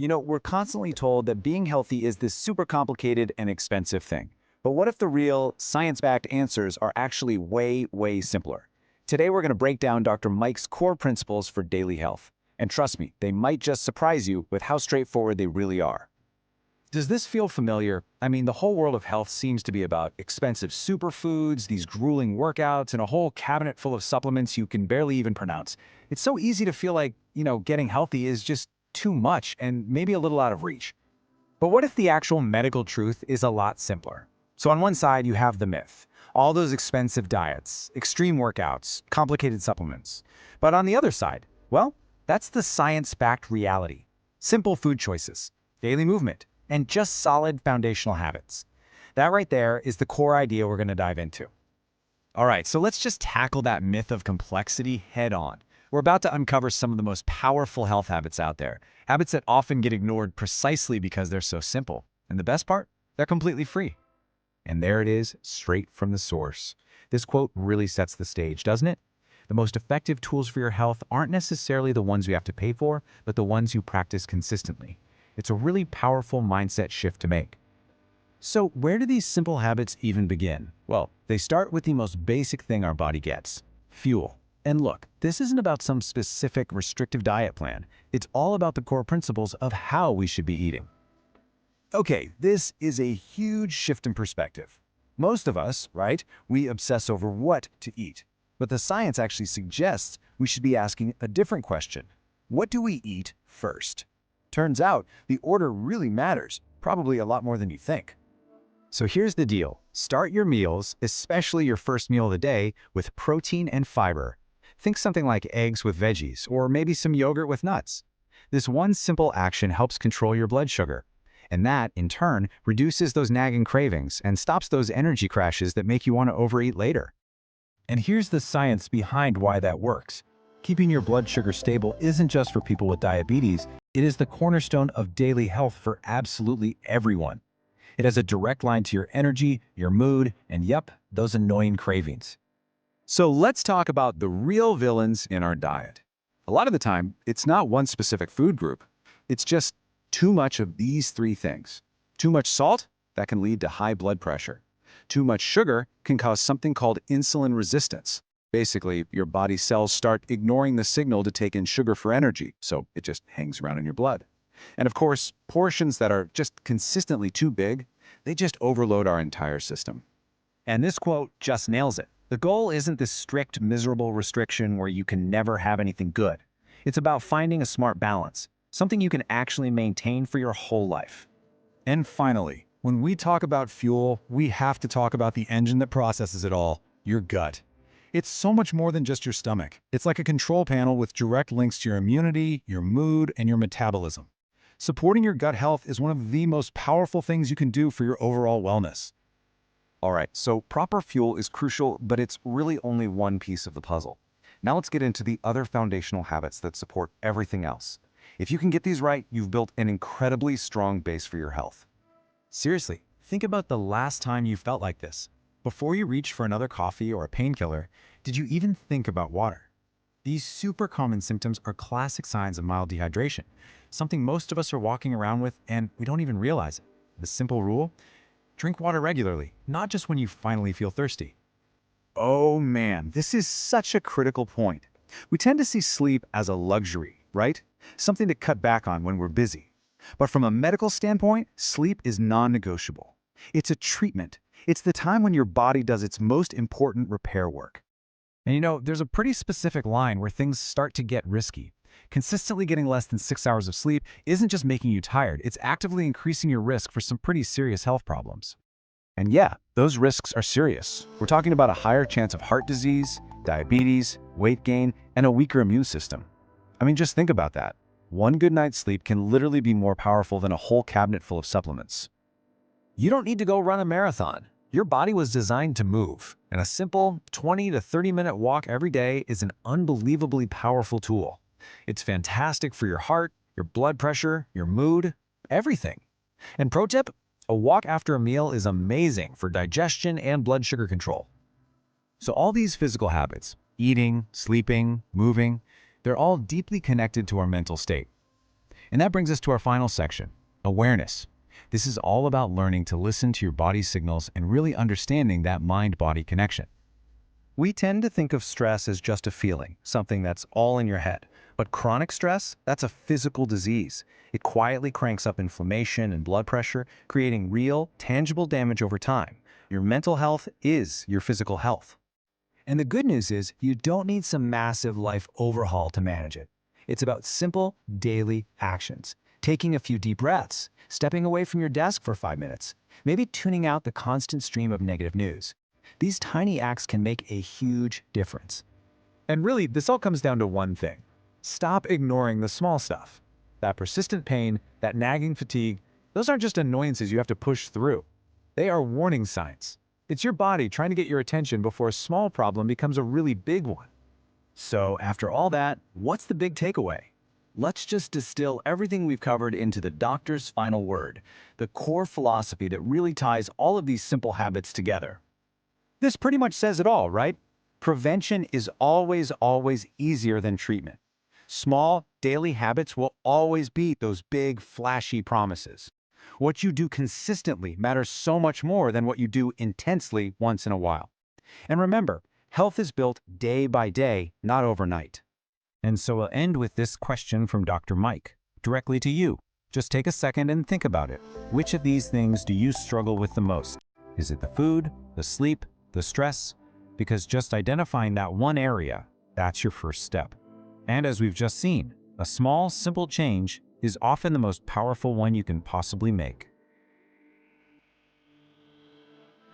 We're constantly told that being healthy is this super complicated and expensive thing. But what if the real, science-backed answers are actually way, way simpler? Today we're going to break down Dr. Mike's core principles for daily health. And trust me, they might just surprise you with how straightforward they really are. Does this feel familiar? I mean, the whole world of health seems to be about expensive superfoods, these grueling workouts, and a whole cabinet full of supplements you can barely even pronounce. It's so easy to feel like, getting healthy is just too much and maybe a little out of reach. But what if the actual medical truth is a lot simpler? So on one side, you have the myth. All those expensive diets, extreme workouts, complicated supplements. But on the other side, well, that's the science-backed reality. Simple food choices, daily movement, and just solid foundational habits. That right there is the core idea we're going to dive into. All right, so let's just tackle that myth of complexity head on. We're about to uncover some of the most powerful health habits out there, habits that often get ignored precisely because they're so simple. And the best part? They're completely free. And there it is, straight from the source. This quote really sets the stage, doesn't it? The most effective tools for your health aren't necessarily the ones you have to pay for, but the ones you practice consistently. It's a really powerful mindset shift to make. So where do these simple habits even begin? Well, they start with the most basic thing our body gets, fuel. And look, this isn't about some specific restrictive diet plan. It's all about the core principles of how we should be eating. Okay, this is a huge shift in perspective. Most of us, right, we obsess over what to eat. But the science actually suggests we should be asking a different question. What do we eat first? Turns out the order really matters, probably a lot more than you think. So here's the deal. Start your meals, especially your first meal of the day, with protein and fiber. Think something like eggs with veggies, or maybe some yogurt with nuts. This one simple action helps control your blood sugar. And that, in turn, reduces those nagging cravings and stops those energy crashes that make you want to overeat later. And here's the science behind why that works. Keeping your blood sugar stable isn't just for people with diabetes, it is the cornerstone of daily health for absolutely everyone. It has a direct line to your energy, your mood, and yep, those annoying cravings. So let's talk about the real villains in our diet. A lot of the time, it's not one specific food group. It's just too much of these three things. Too much salt, that can lead to high blood pressure. Too much sugar can cause something called insulin resistance. Basically, your body cells start ignoring the signal to take in sugar for energy, so it just hangs around in your blood. And of course, portions that are just consistently too big, they just overload our entire system. And this quote just nails it. The goal isn't this strict, miserable restriction where you can never have anything good. It's about finding a smart balance, something you can actually maintain for your whole life. And finally, when we talk about fuel, we have to talk about the engine that processes it all, your gut. It's so much more than just your stomach. It's like a control panel with direct links to your immunity, your mood, and your metabolism. Supporting your gut health is one of the most powerful things you can do for your overall wellness. All right, so proper fuel is crucial, but it's really only one piece of the puzzle. Now let's get into the other foundational habits that support everything else. If you can get these right, you've built an incredibly strong base for your health. Seriously, think about the last time you felt like this. Before you reached for another coffee or a painkiller, did you even think about water? These super common symptoms are classic signs of mild dehydration, something most of us are walking around with and we don't even realize it. The simple rule? Drink water regularly, not just when you finally feel thirsty. Oh man, this is such a critical point. We tend to see sleep as a luxury, right? Something to cut back on when we're busy. But from a medical standpoint, sleep is non-negotiable. It's a treatment. It's the time when your body does its most important repair work. And there's a pretty specific line where things start to get risky. Consistently getting less than 6 hours of sleep isn't just making you tired, it's actively increasing your risk for some pretty serious health problems. And yeah, those risks are serious. We're talking about a higher chance of heart disease, diabetes, weight gain, and a weaker immune system. I mean, just think about that. One good night's sleep can literally be more powerful than a whole cabinet full of supplements. You don't need to go run a marathon. Your body was designed to move, and a simple 20 to 30-minute walk every day is an unbelievably powerful tool. It's fantastic for your heart, your blood pressure, your mood, everything. And pro tip, a walk after a meal is amazing for digestion and blood sugar control. So all these physical habits, eating, sleeping, moving, they're all deeply connected to our mental state. And that brings us to our final section, awareness. This is all about learning to listen to your body's signals and really understanding that mind-body connection. We tend to think of stress as just a feeling, something that's all in your head. But chronic stress, that's a physical disease. It quietly cranks up inflammation and blood pressure, creating real, tangible damage over time. Your mental health is your physical health. And the good news is you don't need some massive life overhaul to manage it. It's about simple, daily actions. Taking a few deep breaths, stepping away from your desk for 5 minutes, maybe tuning out the constant stream of negative news. These tiny acts can make a huge difference. And really, this all comes down to one thing. Stop ignoring the small stuff. That persistent pain, that nagging fatigue, those aren't just annoyances you have to push through. They are warning signs. It's your body trying to get your attention before a small problem becomes a really big one. So after all that, what's the big takeaway? Let's just distill everything we've covered into the doctor's final word, the core philosophy that really ties all of these simple habits together. This pretty much says it all, right? Prevention is always easier than treatment. Small, daily habits will always beat those big, flashy promises. What you do consistently matters so much more than what you do intensely once in a while. And remember, health is built day by day, not overnight. And so we'll end with this question from Dr. Mike, directly to you. Just take a second and think about it. Which of these things do you struggle with the most? Is it the food, the sleep, the stress? Because just identifying that one area, that's your first step. And as we've just seen, a small, simple change is often the most powerful one you can possibly make.